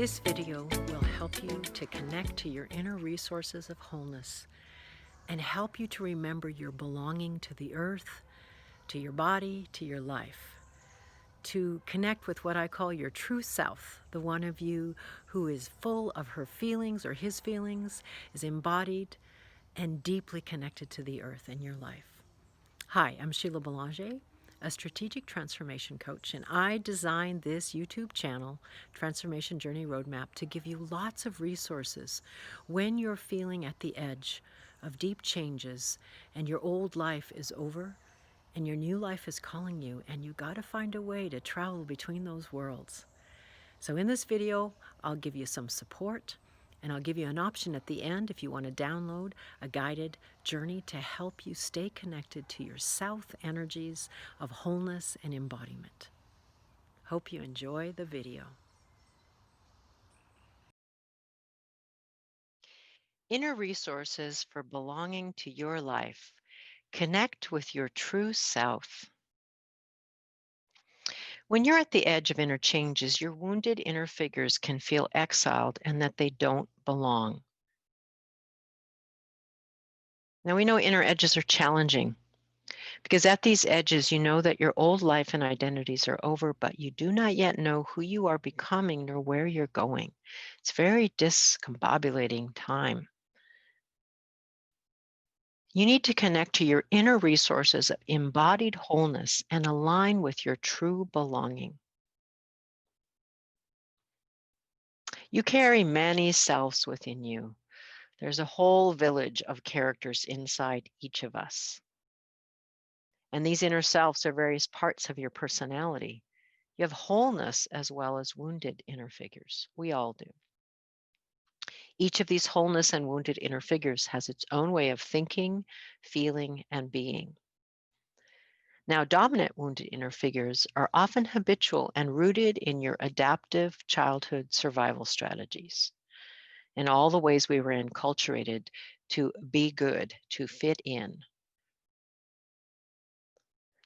This video will help you to connect to your inner resources of wholeness and help you to remember your belonging to the earth, to your body, to your life. To connect with what I call your true self, the one of you who is full of her feelings or his feelings, is embodied and deeply connected to the earth in your life. Hi, I'm Sheila Belanger, a strategic transformation coach, and I designed this YouTube channel, Transformation Journey Roadmap, to give you lots of resources when you're feeling at the edge of deep changes and your old life is over and your new life is calling you, and you got to find a way to travel between those worlds. So in this video, I'll give you some support, and I'll give you an option at the end if you want to download a guided journey to help you stay connected to your south energies of wholeness and embodiment. Hope you enjoy the video. Inner resources for belonging to your life. Connect with your true self. When you're at the edge of inner changes, your wounded inner figures can feel exiled and that they don't belong. Now, we know inner edges are challenging because at these edges, you know that your old life and identities are over, but you do not yet know who you are becoming nor where you're going. It's very discombobulating time. You need to connect to your inner resources of embodied wholeness and align with your true belonging. You carry many selves within you. There's a whole village of characters inside each of us. And these inner selves are various parts of your personality. You have wholeness as well as wounded inner figures. We all do. Each of these wholeness and wounded inner figures has its own way of thinking, feeling, and being. Now, dominant wounded inner figures are often habitual and rooted in your adaptive childhood survival strategies and all the ways we were enculturated to be good, to fit in.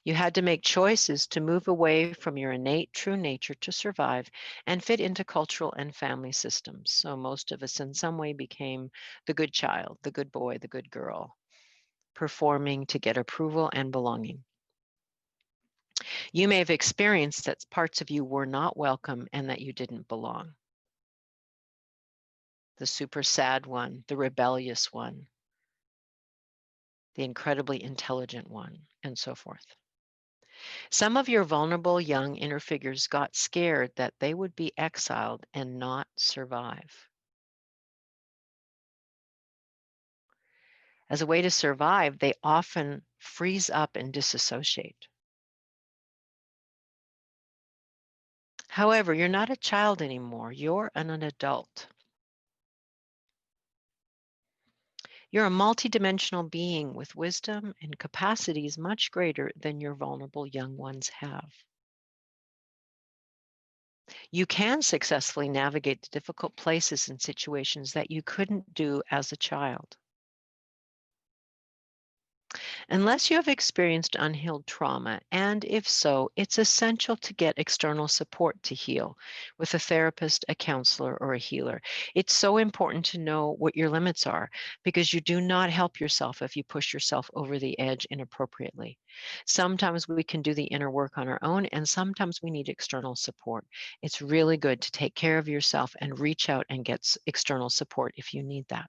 You had to make choices to move away from your innate true nature to survive and fit into cultural and family systems. So most of us in some way became the good child, the good boy, the good girl, performing to get approval and belonging. You may have experienced that parts of you were not welcome and that you didn't belong. The super sad one, the rebellious one, the incredibly intelligent one, and so forth. Some of your vulnerable young inner figures got scared that they would be exiled and not survive. As a way to survive, they often freeze up and disassociate. However, you're not a child anymore. You're an adult. You're a multidimensional being with wisdom and capacities much greater than your vulnerable young ones have. You can successfully navigate the difficult places and situations that you couldn't do as a child. Unless you have experienced unhealed trauma, and if so, it's essential to get external support to heal with a therapist, a counselor, or a healer. It's so important to know what your limits are because you do not help yourself if you push yourself over the edge inappropriately. Sometimes we can do the inner work on our own, and sometimes we need external support. It's really good to take care of yourself and reach out and get external support if you need that.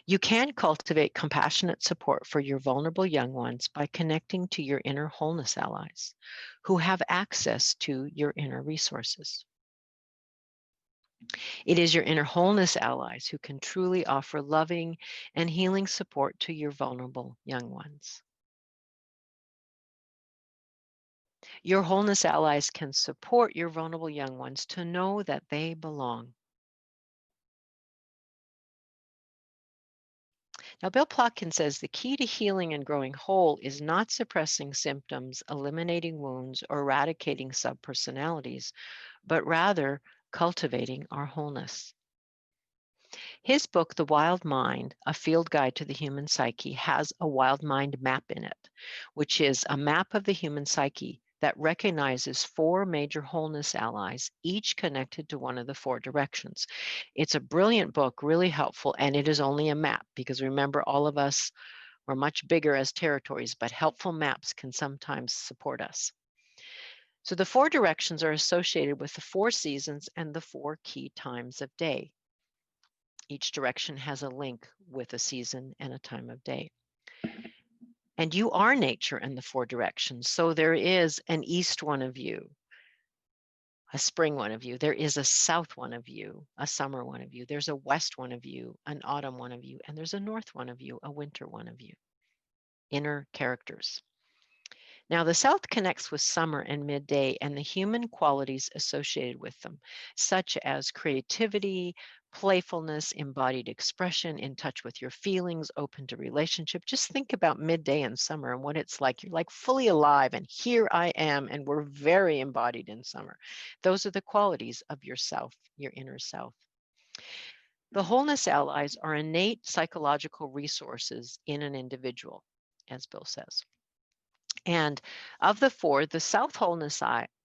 You can cultivate compassionate support for your vulnerable young ones by connecting to your inner wholeness allies who have access to your inner resources. It is your inner wholeness allies who can truly offer loving and healing support to your vulnerable young ones. Your wholeness allies can support your vulnerable young ones to know that they belong. Now, Bill Plotkin says the key to healing and growing whole is not suppressing symptoms, eliminating wounds, or eradicating subpersonalities, but rather cultivating our wholeness. His book, The Wild Mind, A Field Guide to the Human Psyche, has a wild mind map in it, which is a map of the human psyche that recognizes 4 major wholeness allies, each connected to one of the 4 directions. It's a brilliant book, really helpful, and it is only a map because remember, all of us are much bigger as territories, but helpful maps can sometimes support us. So the 4 directions are associated with the 4 seasons and the 4 key times of day. Each direction has a link with a season and a time of day. And you are nature in the 4 directions. So there is an east one of you, a spring one of you. There is a south one of you, a summer one of you. There's a west one of you, an autumn one of you. And there's a north one of you, a winter one of you. Inner characters. Now, the south connects with summer and midday and the human qualities associated with them, such as creativity, playfulness, embodied expression, in touch with your feelings, open to relationship. Just think about midday and summer and what it's like. You're like fully alive, and here I am, and we're very embodied in summer. Those are the qualities of your self, your inner self. The wholeness allies are innate psychological resources in an individual, as Bill says. And of the 4, the South Wholeness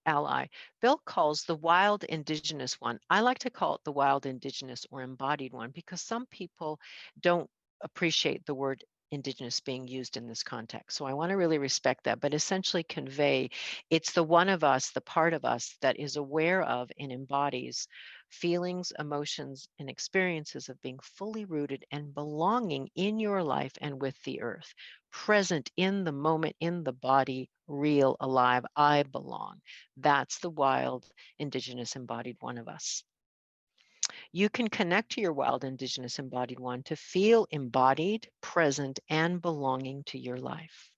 Ally, Bill calls the wild indigenous one. I like to call it the wild indigenous or embodied one because some people don't appreciate the word indigenous being used in this context. So I want to really respect that, but essentially convey it's the one of us, the part of us that is aware of and embodies feelings, emotions, and experiences of being fully rooted and belonging in your life and with the earth, present in the moment, in the body, real, alive, I belong. That's the wild, indigenous, embodied one of us. You can connect to your wild, indigenous, embodied one to feel embodied, present, and belonging to your life.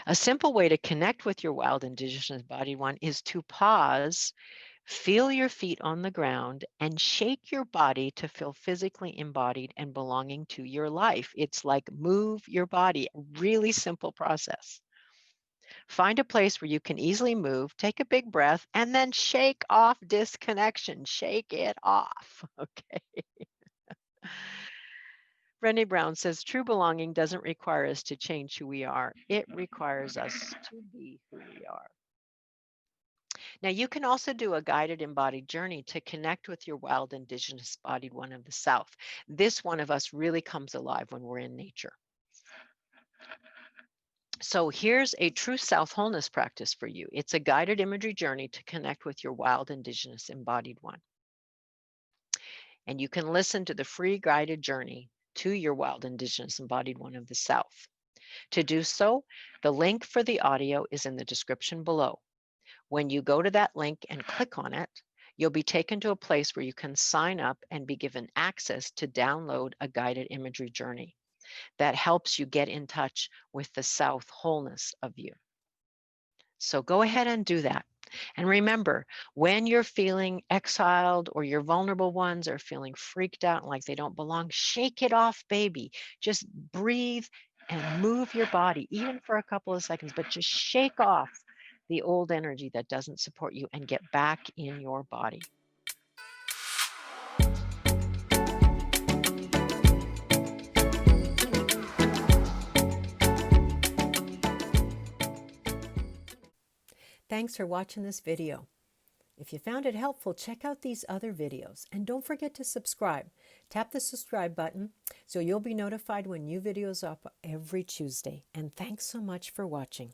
A simple way to connect with your wild, indigenous, embodied one is to pause, feel your feet on the ground, and shake your body to feel physically embodied and belonging to your life. It's like move your body, a really simple process. Find a place where you can easily move, take a big breath, and then shake off disconnection. Shake it off, okay? Brené Brown says, true belonging doesn't require us to change who we are. It requires us to be who we are. Now, you can also do a guided embodied journey to connect with your wild indigenous embodied one of the South. This one of us really comes alive when we're in nature. So here's a true South wholeness practice for you. It's a guided imagery journey to connect with your wild indigenous embodied one. And you can listen to the free guided journey to your wild indigenous embodied one of the South. To do so, the link for the audio is in the description below. When you go to that link and click on it, you'll be taken to a place where you can sign up and be given access to download a guided imagery journey that helps you get in touch with the South wholeness of you. So go ahead and do that. And remember, when you're feeling exiled or your vulnerable ones are feeling freaked out like they don't belong, shake it off, baby. Just breathe and move your body, even for a couple of seconds, but just shake off the old energy that doesn't support you and get back in your body. Thanks for watching this video. If you found it helpful, check out these other videos and don't forget to subscribe. Tap the subscribe button so you'll be notified when new videos are up every Tuesday. And thanks so much for watching.